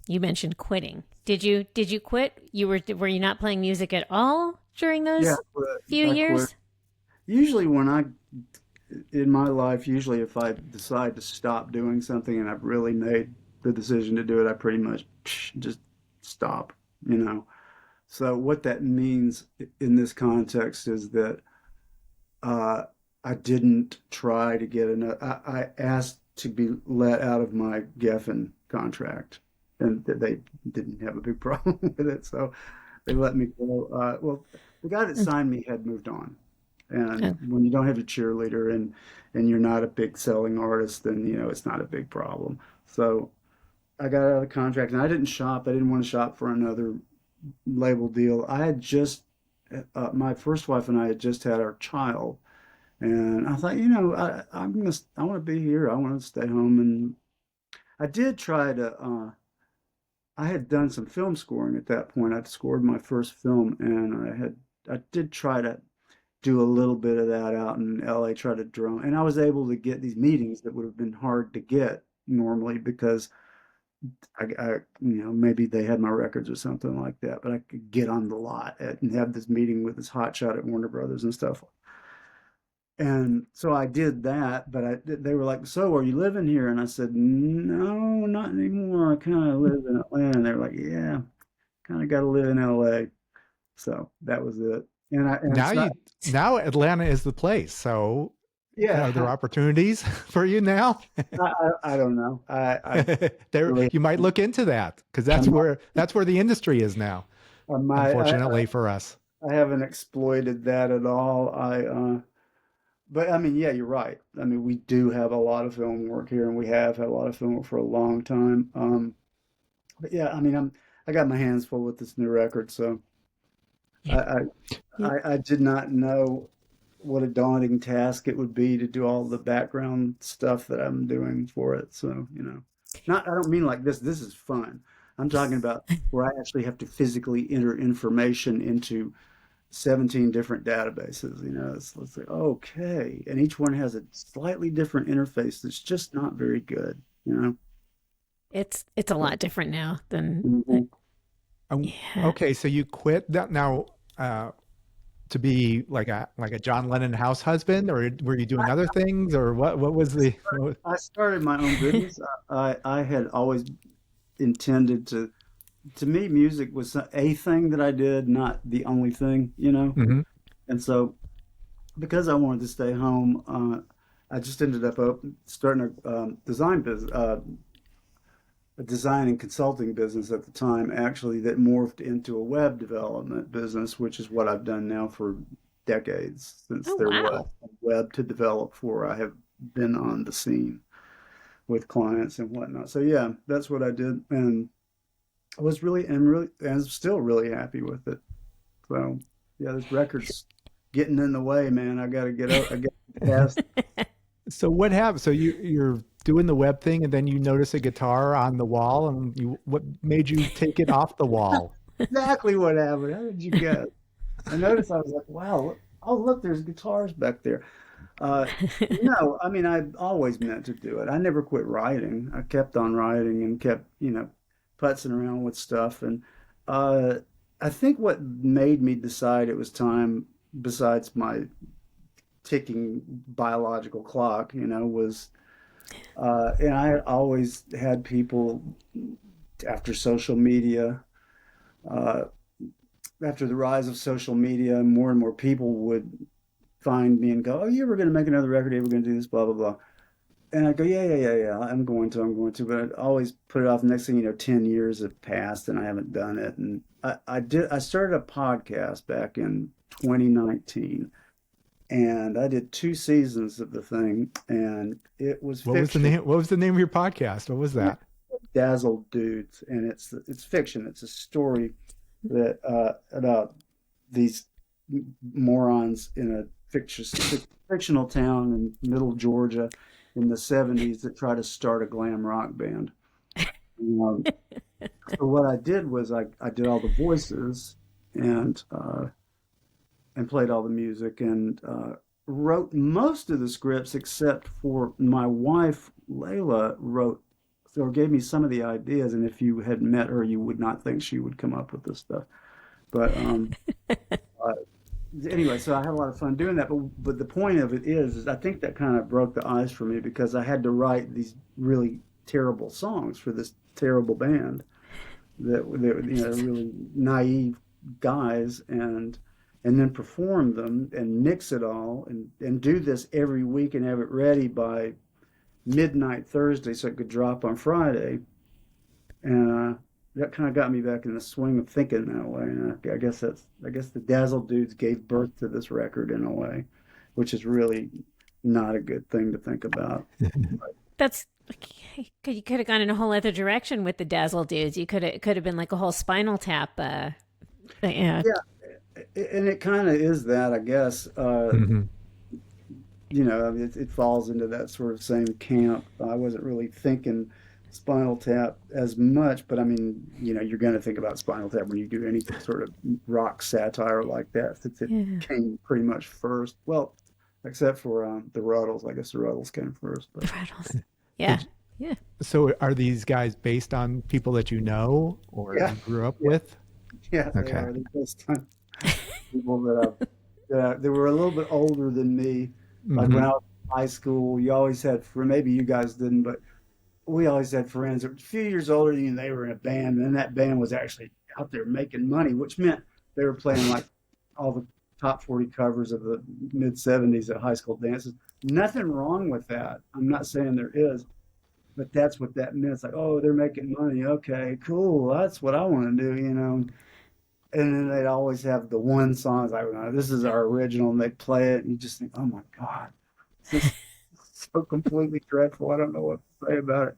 You mentioned quitting. Did you quit? Were you not playing music at all during Yeah, those few I quit. years? Usually in my life, usually if I decide to stop doing something and I've really made the decision to do it, I pretty much just stop, you know. So what that means in this context is that uh, I didn't try to get I asked to be let out of my Geffen contract, and they didn't have a big problem with it, so they let me go. Well, the guy that Mm. signed me had moved on, and Oh, when you don't have a cheerleader and you're not a big selling artist, then it's not a big problem. So I got out of the contract, and I didn't shop. I didn't want to shop for another label deal. I had just my first wife and I had just had our child, and I thought, I want to be here. I want to stay home, and I did try to. I had done some film scoring at that point. I'd scored my first film, and I did try to do a little bit of that out in LA, try to drone, and I was able to get these meetings that would have been hard to get normally because maybe they had my records or something like that, but I could get on the lot and have this meeting with this hotshot at Warner Brothers and stuff. And so I did that, but they were like, "So are you living here?" And I said, "No, not anymore. I kind of live in Atlanta." And they were like, "Yeah, kind of got to live in LA." So that was it. And Now so you now Atlanta is the place. So are there yeah, opportunities for you now? I don't know. I There, really you might look into that because I'm not, that's where the industry is now. Unfortunately for us. I haven't exploited that at all. But I mean, yeah, you're right. I mean, we do have a lot of film work here, and we have had a lot of film work for a long time. But yeah, I mean, I got my hands full with this new record, so I, yeah. I Yeah. I did not know what a daunting task it would be to do all the background stuff that I'm doing for it. So, I don't mean like this. This is fun. I'm talking about where I actually have to physically enter information into 17 different databases. It's like, okay. And each one has a slightly different interface that's just not very good. It's a lot different now than Mhm. yeah. Okay, so you quit that now to be like a John Lennon house husband, or were you doing other things, or what was the what, I started my own business. I had always intended to me, music was a thing that I did, not the only thing. Mhm. And so, because I wanted to stay home, I just ended up starting a design and consulting business at the time, actually, that morphed into a web development business, which is what I've done now for decades, since Oh there was wow. a web to develop for. I have been on the scene with clients and whatnot. So yeah, that's what I did, and I was really and still really happy with it. So yeah, this record's getting in the way, man. I got to get out. I got to past. So what happened? So you're doing the web thing, and then you notice a guitar on the wall, and what made you take it off the wall? Exactly what happened. How did you guess? I noticed. I was like, wow. Oh, look, there's guitars back there. No, I mean, I always meant to do it. I never quit writing. I kept on writing and kept, putzing around with stuff. And uh, I think what made me decide it was time, besides my ticking biological clock, was, and I had always had people after social media, uh, after the rise of social media, more and more people would find me and go, "Oh, you ever going to make another record? You ever going to do this? Blah blah blah." And I go, "Yeah, yeah, yeah, yeah. I'm going to." But I'd always put it off. Next thing you know, 10 years have passed and I haven't done it. And I did. I started a podcast back in 2019, and I did 2 seasons of the thing, and it was What was the fiction. name? What was the name of your podcast? What was that? Dazzled Dudes, and it's fiction. It's a story that about these morons in a fictional town in middle Georgia in the 70s that try to start a glam rock band. Um, so what I did was I did all the voices and played all the music and wrote most of the scripts except for my wife Layla wrote or gave me some of the ideas. And if you had met her, you would not think she would come up with this stuff. But uh, anyway, so I had a lot of fun doing that. But the point of it is I think that kind of broke the ice for me because I had to write these really terrible songs for this terrible band that really naive guys, and then perform them and mix it all and do this every week and have it ready by midnight Thursday so it could drop on Friday. And that kind of got me back in the swing of thinking that way. And I guess the Dazzle Dudes gave birth to this record in a way, which is really not a good thing to think about. That's you could have gone in a whole other direction with the Dazzle Dudes. It could have been like a whole Spinal Tap. Yeah. Yeah, and it kind of is that, I guess. Hmm. I mean, it falls into that sort of same camp. I wasn't really thinking Spinal Tap as much, but I mean, you're going to think about Spinal Tap when you do any sort of rock satire like that, since it Yeah. came pretty much first. Well, except for the Ruddles. I guess the Ruddles came first, The but Rattles. Yeah. Yeah. So are these guys based on people that you know or yeah, you grew up yeah, with? yeah, they Okay. are. They're based on people they were a little bit older than me. Like when Hmm. I was in high school, you always had, maybe you guys didn't, but we always had friends that were a few years older than you, and they were in a band, and then that band was actually out there making money, which meant they were playing like all the top 40 covers of the mid 70s at high school dances. Nothing wrong with that. I'm not saying there is, but that's what that meant. It's like, oh, they're making money. Okay, cool. That's what I want to do. And then they'd always have the one song, it's like, "Oh, this is our original," and they play it, and you just think, oh my God, this is so completely dreadful. I don't know what to say about it.